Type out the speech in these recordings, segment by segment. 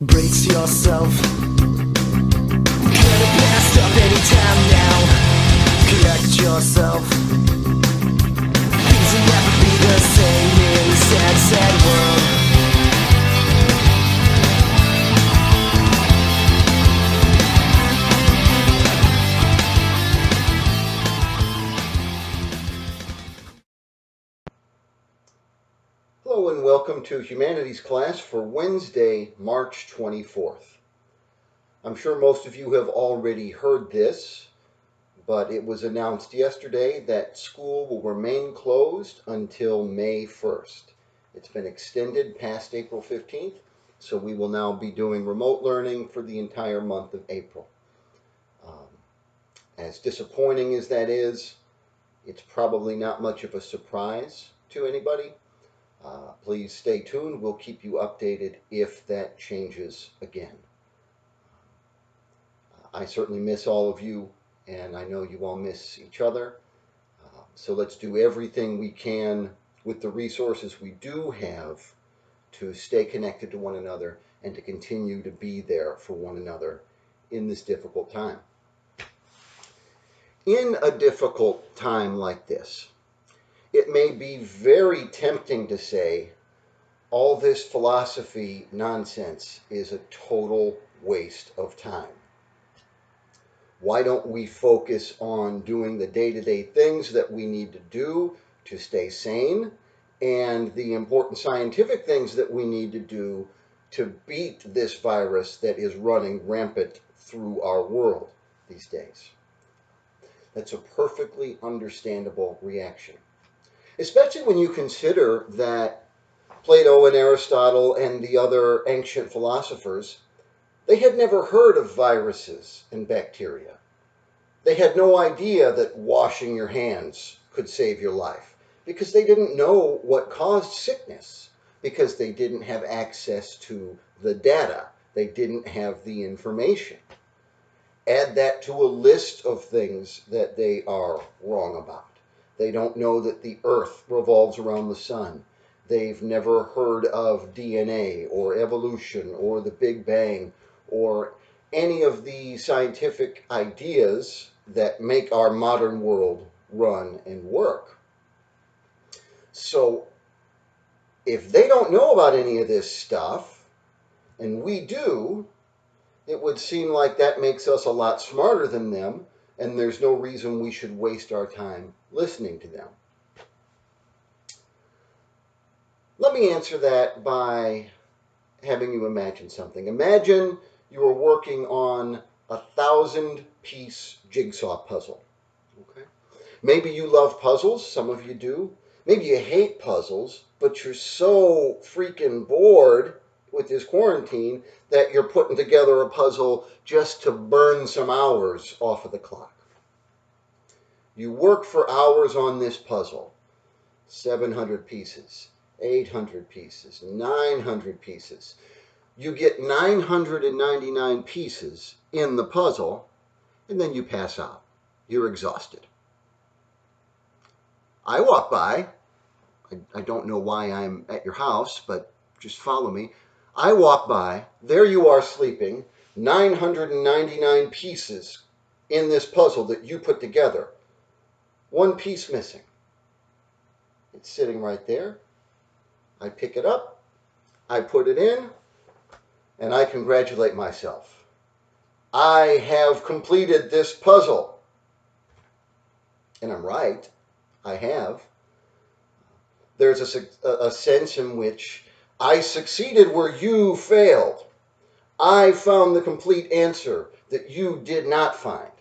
Brace yourself. Gonna blast up anytime now. Collect yourself. Things will never be the same in this sad, sad world. Hello and welcome to Humanities class for Wednesday, March 24th. I'm sure most of you have already heard this, but it was announced yesterday that school will remain closed until May 1st. It's been extended past April 15th, so we will now be doing remote learning for the entire month of April. As disappointing as that is, it's probably not much of a surprise to anybody. Please stay tuned. We'll keep you updated if that changes again. I certainly miss all of you, and I know you all miss each other. So let's do everything we can with the resources we do have to stay connected to one another and to continue to be there for one another in this difficult time. In a difficult time like this, it may be very tempting to say, all this philosophy nonsense is a total waste of time. Why don't we focus on doing the day-to-day things that we need to do to stay sane and the important scientific things that we need to do to beat this virus that is running rampant through our world these days? That's a perfectly understandable reaction, especially when you consider that Plato and Aristotle and the other ancient philosophers, they had never heard of viruses and bacteria. They had no idea that washing your hands could save your life because they didn't know what caused sickness, because they didn't have access to the data. They didn't have the information. Add that to a list of things that they are wrong about. They don't know that the earth revolves around the sun. They've never heard of DNA or evolution or the Big Bang or any of the scientific ideas that make our modern world run and work. So if they don't know about any of this stuff, and we do, it would seem like that makes us a lot smarter than them, and there's no reason we should waste our time listening to them. Let me answer that by having you imagine something. Imagine you are working on a 1,000-piece jigsaw puzzle. Okay? Maybe you love puzzles, some of you do. Maybe you hate puzzles, but you're so freaking bored with this quarantine that you're putting together a puzzle just to burn some hours off of the clock. You work for hours on this puzzle, 700 pieces. 800 pieces, 900 pieces. You get 999 pieces in the puzzle, and then you pass out. You're exhausted. I walk by. I don't know why I'm at your house, but just follow me. I walk by. There you are sleeping. 999 pieces in this puzzle that you put together. One piece missing. It's sitting right there. I pick it up, I put it in, and I congratulate myself. I have completed this puzzle. And I'm right, I have. There's a sense in which I succeeded where you failed. I found the complete answer that you did not find.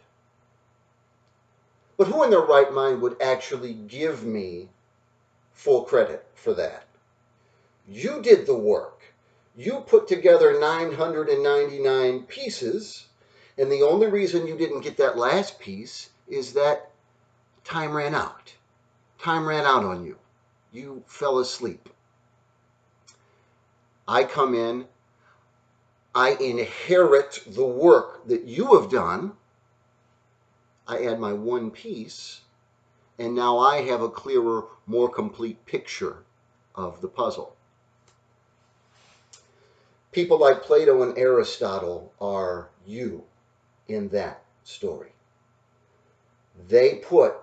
But who in their right mind would actually give me full credit for that? You did the work. You put together 999 pieces, and the only reason you didn't get that last piece is that time ran out. Time ran out on you. You fell asleep. I come in, I inherit the work that you have done, I add my one piece, and now I have a clearer, more complete picture of the puzzle. People like Plato and Aristotle are you in that story. They put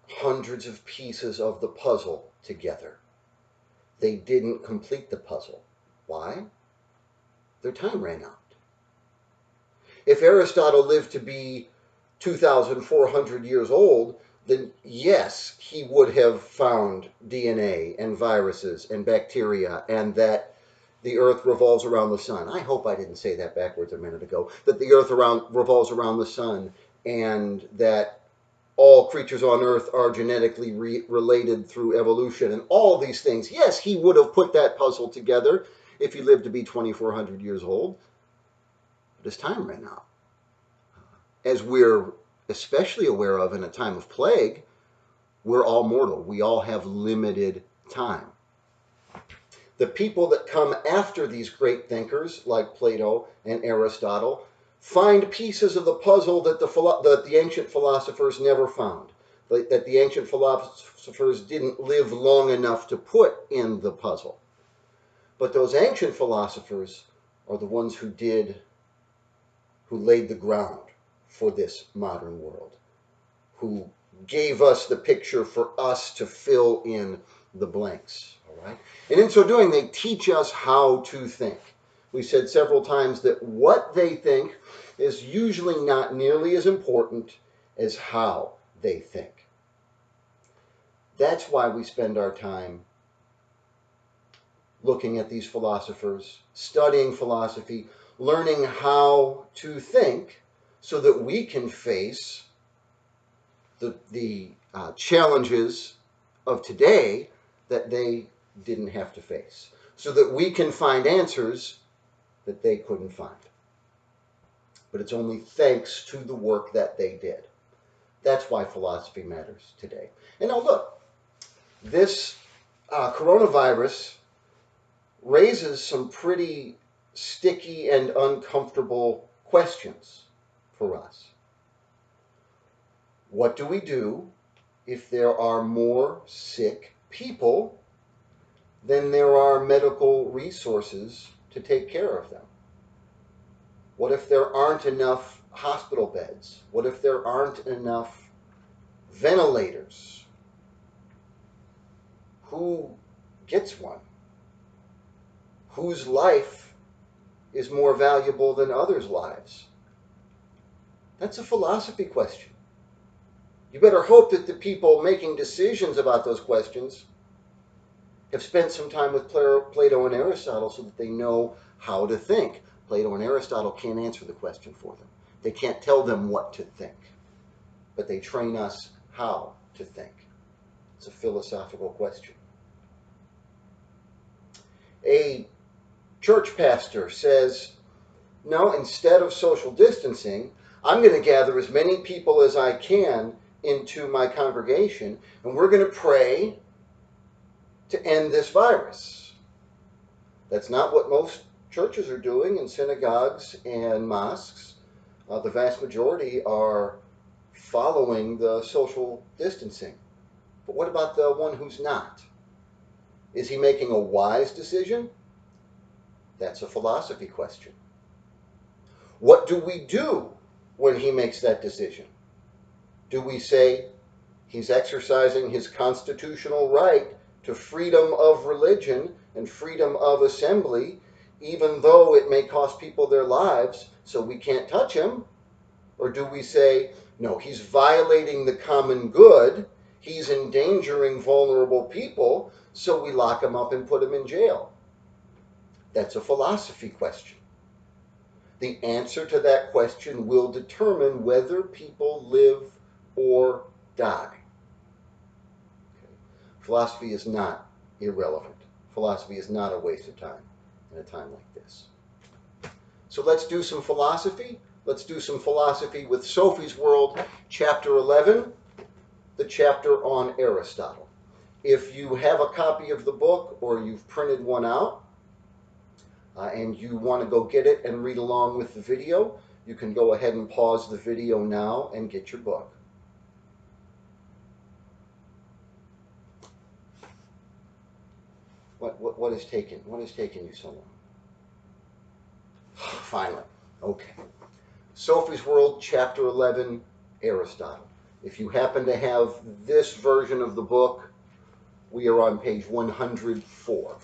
hundreds of pieces of the puzzle together. They didn't complete the puzzle. Why? Their time ran out. If Aristotle lived to be 2,400 years old, then yes, he would have found DNA and viruses and bacteria and that the earth revolves around the sun. I hope I didn't say that backwards a minute ago. That the earth revolves around the sun and that all creatures on earth are genetically related through evolution and all these things. Yes, he would have put that puzzle together if he lived to be 2,400 years old. But his time ran out. As we're especially aware of in a time of plague, we're all mortal. We all have limited time. The people that come after these great thinkers, like Plato and Aristotle, find pieces of the puzzle that the ancient philosophers never found, that the ancient philosophers didn't live long enough to put in the puzzle. But those ancient philosophers are the ones who laid the ground for this modern world, who gave us the picture for us to fill in the blanks. All right? And in so doing, they teach us how to think. We said several times that what they think is usually not nearly as important as how they think. That's why we spend our time looking at these philosophers, studying philosophy, learning how to think so that we can face the challenges of today that they didn't have to face, so that we can find answers that they couldn't find. But it's only thanks to the work that they did. That's why philosophy matters today. And now look, this coronavirus raises some pretty sticky and uncomfortable questions for us. What do we do if there are more sick people than there are medical resources to take care of them? What if there aren't enough hospital beds? What if there aren't enough ventilators? Who gets one? Whose life is more valuable than others' lives? That's a philosophy question. You better hope that the people making decisions about those questions have spent some time with Plato and Aristotle so that they know how to think. Plato and Aristotle can't answer the question for them. They can't tell them what to think, but they train us how to think. It's a philosophical question. A church pastor says, no, instead of social distancing, I'm going to gather as many people as I can into my congregation, and we're going to pray to end this virus. That's not what most churches are doing in synagogues and mosques. The vast majority are following the social distancing. But what about the one who's not? Is he making a wise decision? That's a philosophy question. What do we do when he makes that decision? Do we say he's exercising his constitutional right to freedom of religion and freedom of assembly, even though it may cost people their lives, so we can't touch him? Or do we say, no, he's violating the common good, he's endangering vulnerable people, so we lock him up and put him in jail? That's a philosophy question. The answer to that question will determine whether people live or die. Okay. Philosophy is not irrelevant. Philosophy is not a waste of time in a time like this. So let's do some philosophy. Let's do some philosophy with Sophie's World, chapter 11, the chapter on Aristotle. If you have a copy of the book or you've printed one out, and you want to go get it and read along with the video, you can go ahead and pause the video now and get your book. What has taken you so long? finally. Okay. Sophie's World, Chapter 11, Aristotle. If you happen to have this version of the book, we are on page 104.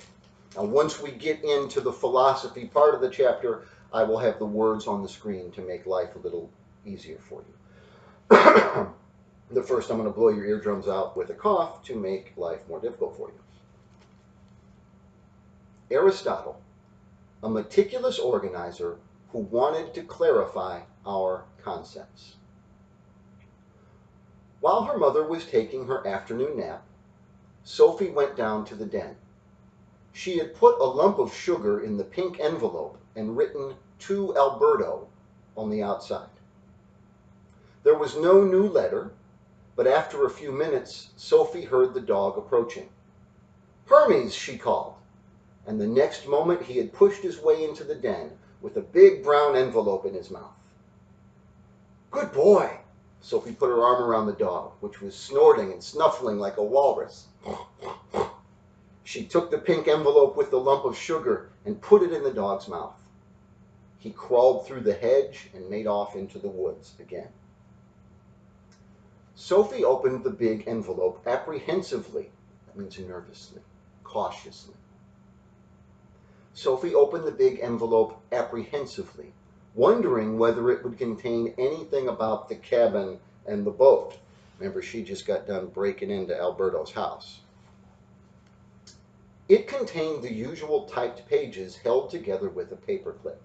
Now, once we get into the philosophy part of the chapter, I will have the words on the screen to make life a little easier for you. The first, I'm going to blow your eardrums out with a cough to make life more difficult for you. Aristotle, a meticulous organizer who wanted to clarify our concepts. While her mother was taking her afternoon nap, Sophie went down to the den. She had put a lump of sugar in the pink envelope and written "To Alberto" on the outside. There was no new letter, but after a few minutes, Sophie heard the dog approaching. "Hermes," she called, and the next moment he had pushed his way into the den with a big brown envelope in his mouth. "Good boy!" Sophie put her arm around the dog, which was snorting and snuffling like a walrus. She took the pink envelope with the lump of sugar and put it in the dog's mouth. He crawled through the hedge and made off into the woods again. Sophie opened the big envelope apprehensively. That means nervously, cautiously. Sophie opened the big envelope apprehensively, wondering whether it would contain anything about the cabin and the boat. Remember, she just got done breaking into Alberto's house. It contained the usual typed pages held together with a paperclip.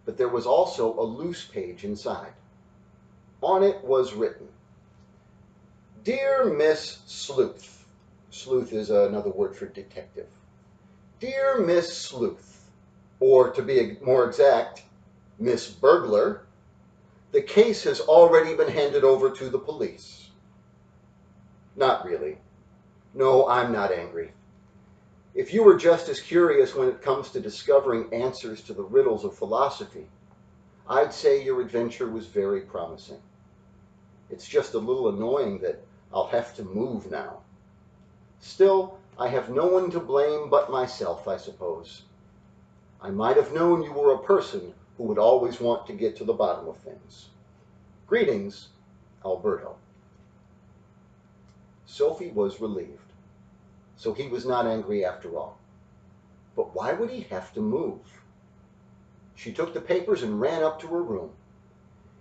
But there was also a loose page inside. On it was written, "Dear Miss Sleuth." Sleuth is another word for detective. "Dear Miss Sleuth," or to be more exact, Miss Burglar, "the case has already been handed over to the police." Not really. No, I'm not angry. If you were just as curious when it comes to discovering answers to the riddles of philosophy, I'd say your adventure was very promising. It's just a little annoying that I'll have to move now. Still, I have no one to blame but myself, I suppose. I might have known you were a person who would always want to get to the bottom of things. Greetings, Alberto. Sophie was relieved. So he was not angry after all. But why would he have to move? She took the papers and ran up to her room.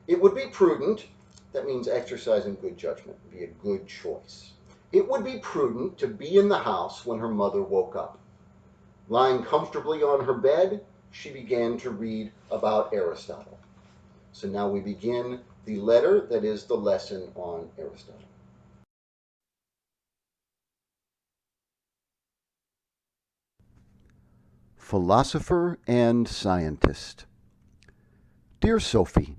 It would be prudent, that means exercising good judgment, be a good choice. It would be prudent to be in the house when her mother woke up. Lying comfortably on her bed, she began to read about Aristotle. So now we begin the letter that is the lesson on Aristotle. Philosopher and Scientist. Dear Sophie,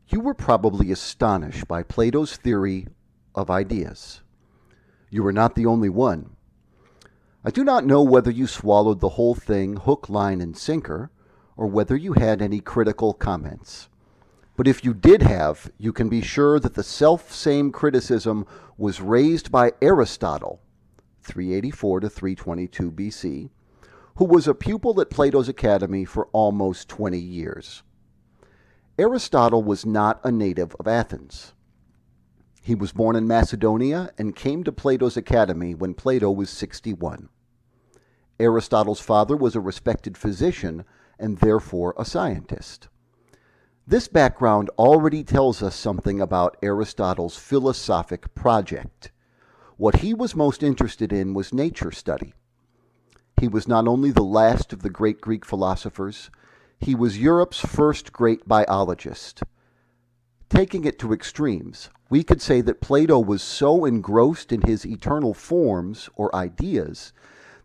you were probably astonished by Plato's theory of ideas. You were not the only one. I do not know whether you swallowed the whole thing hook, line, and sinker, or whether you had any critical comments. But if you did have, you can be sure that the self-same criticism was raised by Aristotle, 384 to 322 BC, who was a pupil at Plato's Academy for almost 20 years. Aristotle was not a native of Athens. He was born in Macedonia and came to Plato's Academy when Plato was 61. Aristotle's father was a respected physician and therefore a scientist. This background already tells us something about Aristotle's philosophic project. What he was most interested in was nature study. He was not only the last of the great Greek philosophers, he was Europe's first great biologist. Taking it to extremes, we could say that Plato was so engrossed in his eternal forms, or ideas,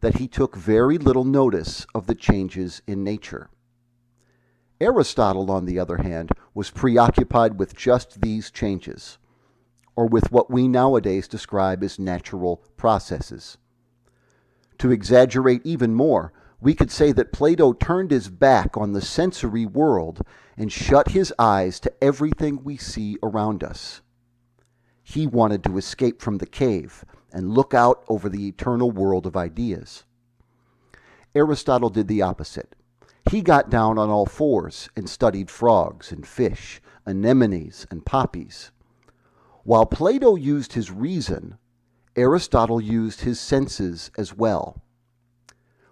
that he took very little notice of the changes in nature. Aristotle, on the other hand, was preoccupied with just these changes, or with what we nowadays describe as natural processes. To exaggerate even more, we could say that Plato turned his back on the sensory world and shut his eyes to everything we see around us. He wanted to escape from the cave and look out over the eternal world of ideas. Aristotle did the opposite. He got down on all fours and studied frogs and fish, anemones and poppies. While Plato used his reason, Aristotle used his senses as well.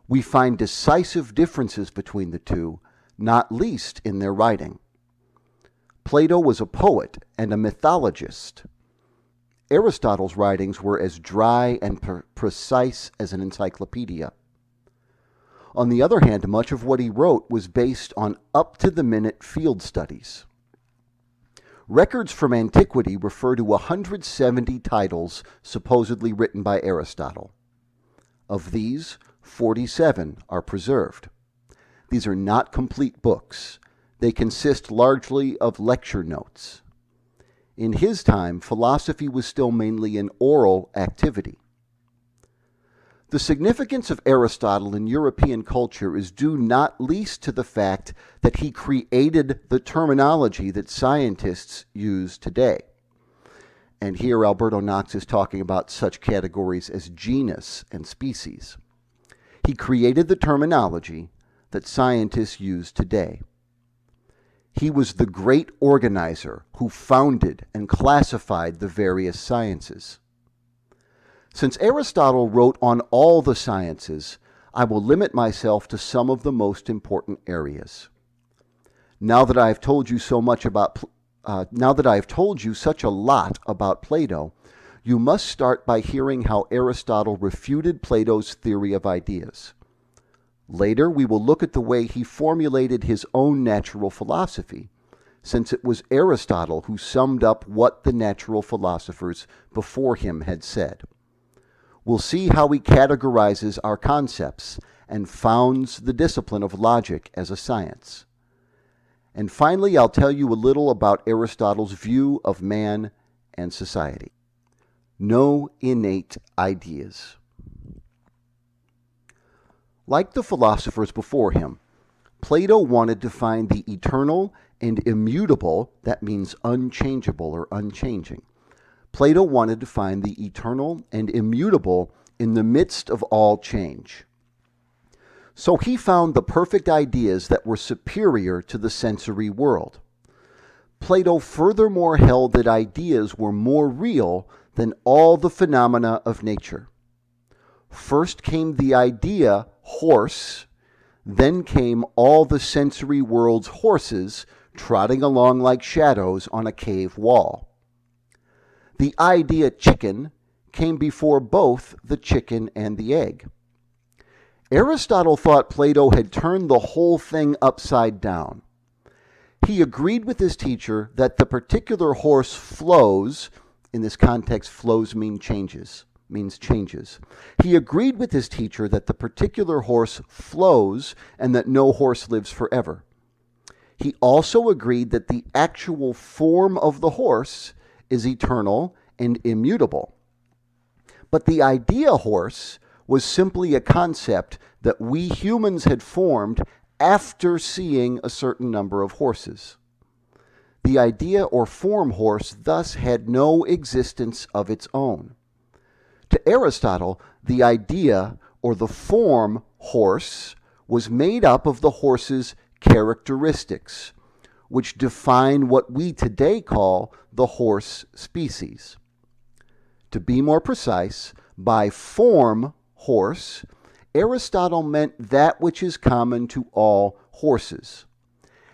We find decisive differences between the two, not least in their writing. Plato was a poet and a mythologist. Aristotle's writings were as dry and precise as an encyclopedia. On the other hand, much of what he wrote was based on up-to-the-minute field studies. Records from antiquity refer to 170 titles supposedly written by Aristotle. Of these, 47 are preserved. These are not complete books. They consist largely of lecture notes. In his time, philosophy was still mainly an oral activity. The significance of Aristotle in European culture is due not least to the fact that he created the terminology that scientists use today. And here Alberto Knox is talking about such categories as genus and species. He created the terminology that scientists use today. He was the great organizer who founded and classified the various sciences. Since Aristotle wrote on all the sciences, I will limit myself to some of the most important areas. Now that I have told you such a lot about Plato, you must start by hearing how Aristotle refuted Plato's theory of ideas. Later, we will look at the way he formulated his own natural philosophy, since it was Aristotle who summed up what the natural philosophers before him had said. We'll see how he categorizes our concepts and founds the discipline of logic as a science. And finally, I'll tell you a little about Aristotle's view of man and society. No innate ideas. Like the philosophers before him, Plato wanted to find the eternal and immutable, that means unchangeable or unchanging. Plato wanted to find the eternal and immutable in the midst of all change. So he found the perfect ideas that were superior to the sensory world. Plato furthermore held that ideas were more real than all the phenomena of nature. First came the idea horse, then came all the sensory world's horses trotting along like shadows on a cave wall. The idea chicken came before both the chicken and the egg. Aristotle thought Plato had turned the whole thing upside down. He agreed with his teacher that the particular horse flows, in this context flows means changes. He agreed with his teacher that the particular horse flows and that no horse lives forever. He also agreed that the actual form of the horse is eternal and immutable. But the idea horse was simply a concept that we humans had formed after seeing a certain number of horses. The idea or form horse thus had no existence of its own. To Aristotle, the idea or the form horse was made up of the horse's characteristics, which define what we today call the horse species. To be more precise, by form horse, Aristotle meant that which is common to all horses.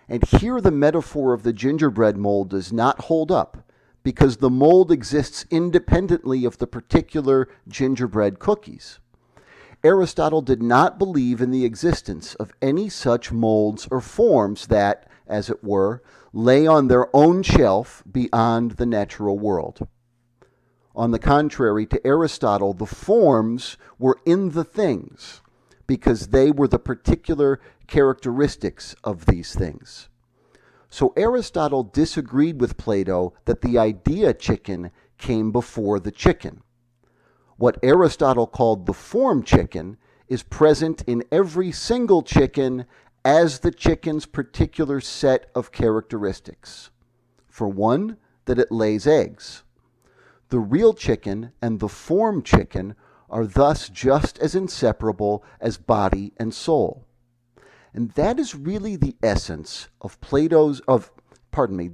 And here the metaphor of the gingerbread mold does not hold up, because the mold exists independently of the particular gingerbread cookies. Aristotle did not believe in the existence of any such molds or forms that, as it were, lay on their own shelf beyond the natural world. On the contrary, to Aristotle, the forms were in the things, because they were the particular characteristics of these things. So Aristotle disagreed with Plato that the idea chicken came before the chicken. What Aristotle called the form chicken is present in every single chicken as the chicken's particular set of characteristics. For one, that it lays eggs. The real chicken and the form chicken are thus just as inseparable as body and soul. And that is really the essence of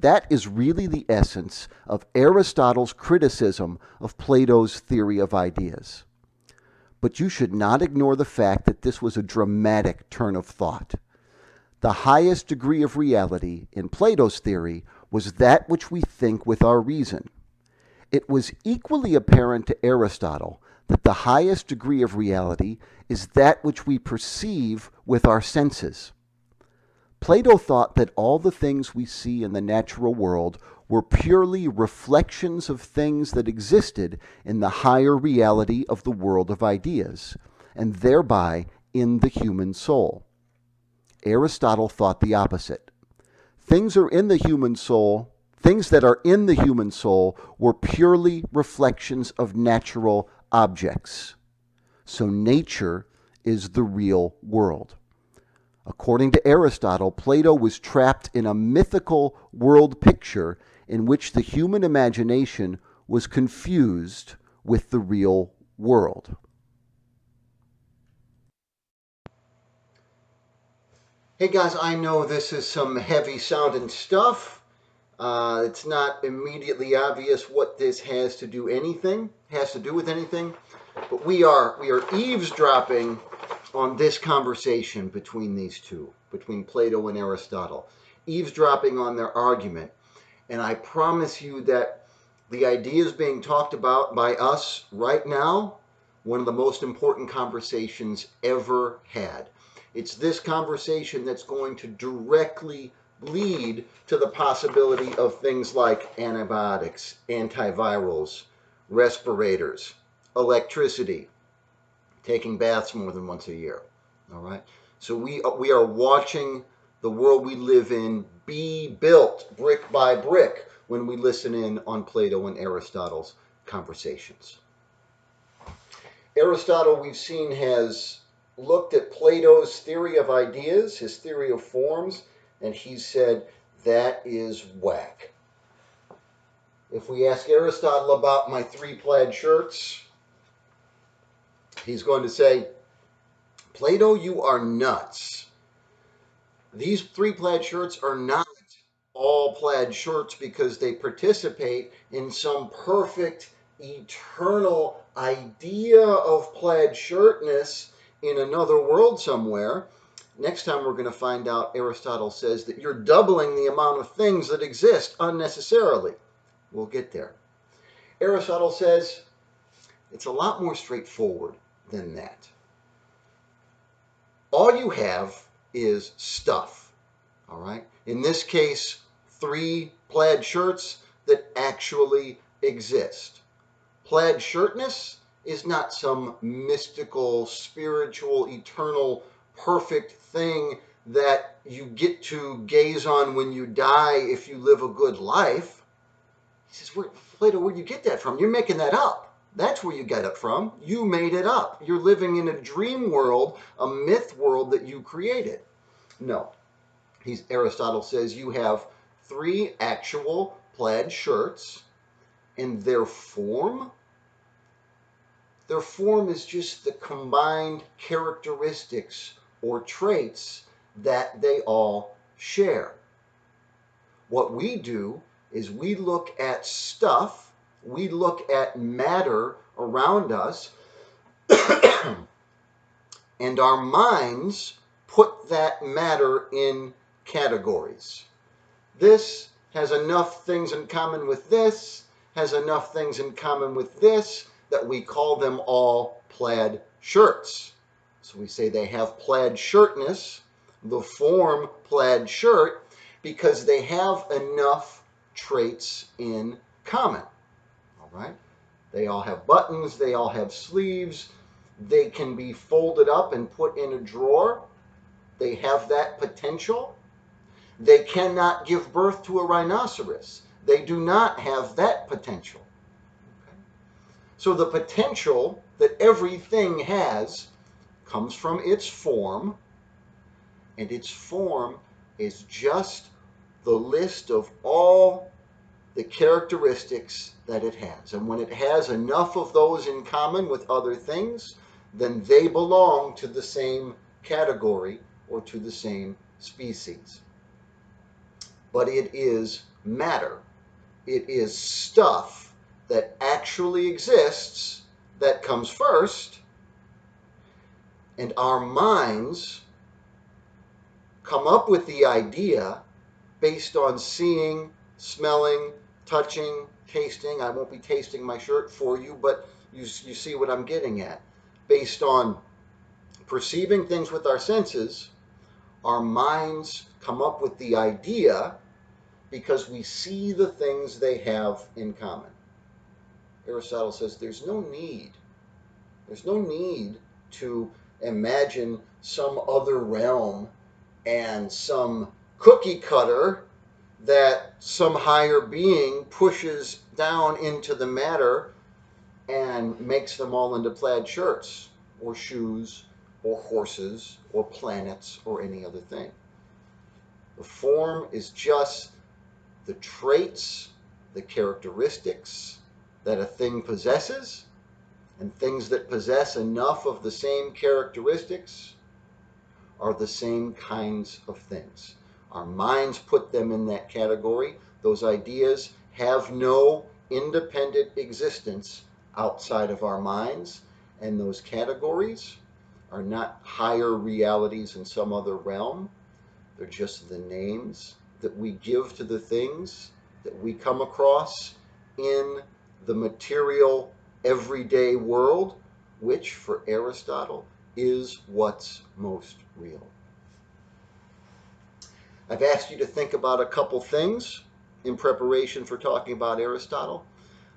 that is really the essence of Aristotle's criticism of Plato's theory of ideas. But you should not ignore the fact that this was a dramatic turn of thought. The highest degree of reality in Plato's theory was that which we think with our reason. It was equally apparent to Aristotle that the highest degree of reality is that which we perceive with our senses. Plato thought that all the things we see in the natural world were purely reflections of things that existed in the higher reality of the world of ideas, and thereby in the human soul. Aristotle thought the opposite. Things that are in the human soul were purely reflections of natural objects. So nature is the real world. According to Aristotle, Plato was trapped in a mythical world picture in which the human imagination was confused with the real world. Hey guys, I know this is some heavy sounding stuff. It's not immediately obvious what this has to do with anything, but we are eavesdropping on this conversation between these two, between Plato and Aristotle, eavesdropping on their argument. And I promise you that the ideas being talked about by us right now, one of the most important conversations ever had. It's this conversation that's going to directly lead to the possibility of things like antibiotics, antivirals, respirators, electricity, taking baths more than once a year. All right? So we are watching the world we live in be built brick by brick when we listen in on Plato and Aristotle's conversations. Aristotle, we've seen, has looked at Plato's theory of ideas, his theory of forms, and he said that is whack. If we ask Aristotle about my 3 plaid shirts, he's going to say, Plato, you are nuts. These 3 plaid shirts are not all plaid shirts because they participate in some perfect, eternal idea of plaid shirtness in another world somewhere. Next time we're going to find out Aristotle says that you're doubling the amount of things that exist unnecessarily. We'll get there. Aristotle says it's a lot more straightforward than that. All you have is stuff, all right? In this case, 3 plaid shirts that actually exist. Plaid shirtness is not some mystical, spiritual, eternal, perfect thing that you get to gaze on when you die if you live a good life. He says, Plato, where'd you get that from? You're making that up. That's where you get it from. You made it up. You're living in a dream world, a myth world that you created. No. Aristotle says you have 3 actual plaid shirts, and their form is just the combined characteristics or traits that they all share. What we do is we look at stuff, we look at matter around us, and our minds put that matter in categories. This has enough things in common with this, has enough things in common with this, that we call them all plaid shirts. So we say they have plaid shirtness, the form plaid shirt, because they have enough traits in common. All right? They all have buttons, they all have sleeves, they can be folded up and put in a drawer. They have that potential. They cannot give birth to a rhinoceros. They do not have that potential. Okay? So the potential that everything has comes from its form, and its form is just the list of all the characteristics that it has. And when it has enough of those in common with other things, then they belong to the same category or to the same species. But it is matter. It is stuff that actually exists that comes first, and our minds come up with the idea based on seeing, smelling, touching, tasting. I won't be tasting my shirt for you, but you see what I'm getting at. Based on perceiving things with our senses, our minds come up with the idea because we see the things they have in common. Aristotle says there's no need to imagine some other realm and some cookie cutter that some higher being pushes down into the matter and makes them all into plaid shirts or shoes or horses or planets or any other thing. The form is just the traits, the characteristics that a thing possesses, and things that possess enough of the same characteristics are the same kinds of things. Our minds put them in that category. Those ideas have no independent existence outside of our minds, and those categories are not higher realities in some other realm. They're just the names that we give to the things that we come across in the material everyday world, which for Aristotle is what's most real. I've asked you to think about a couple things in preparation for talking about Aristotle.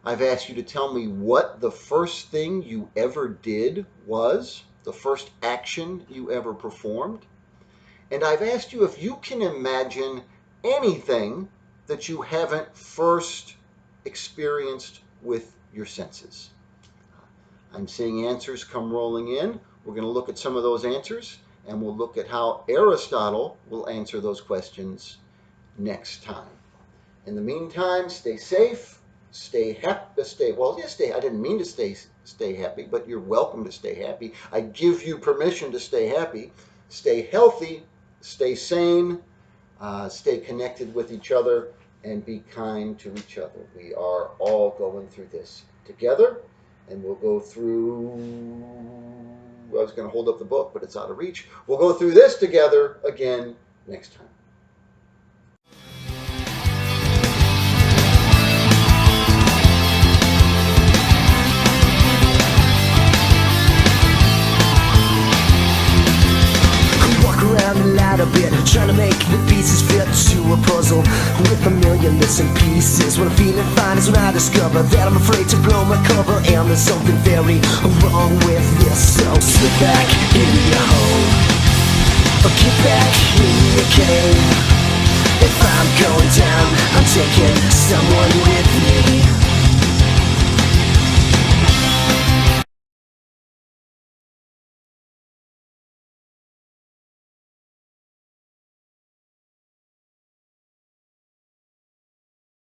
I've asked you to tell me what the first thing you ever did was, the first action you ever performed. And I've asked you if you can imagine anything that you haven't first experienced with your senses. I'm seeing answers come rolling in. We're going to look at some of those answers, and we'll look at how Aristotle will answer those questions next time. In the meantime, stay safe, stay happy, I didn't mean to stay happy, but you're welcome to stay happy. I give you permission to stay happy. Stay healthy, stay sane, stay connected with each other, and be kind to each other. We are all going through this together, and we'll go through, I was going to hold up the book, but it's out of reach. We'll go through this together again next time. A bit, trying to make the pieces fit to a puzzle with a million missing pieces. What I'm feeling fine is when I discover that I'm afraid to blow my cover, and there's something very wrong with this. So slip back in your hole, or get back in your cave. If I'm going down, I'm taking someone with me.